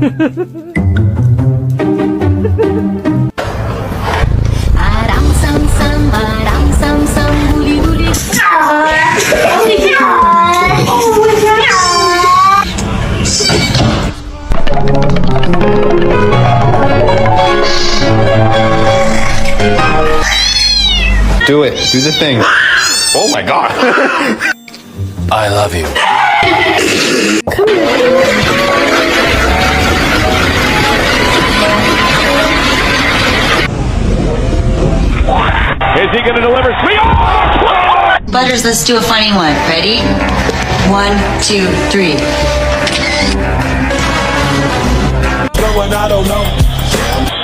Aram sam sam, duli duli. Do it. Do the thing. Oh my god. I love you. Is he going to deliver? Sweet! Oh! Butters, let's do a funny one. Ready? 1, 2, 3. I don't know.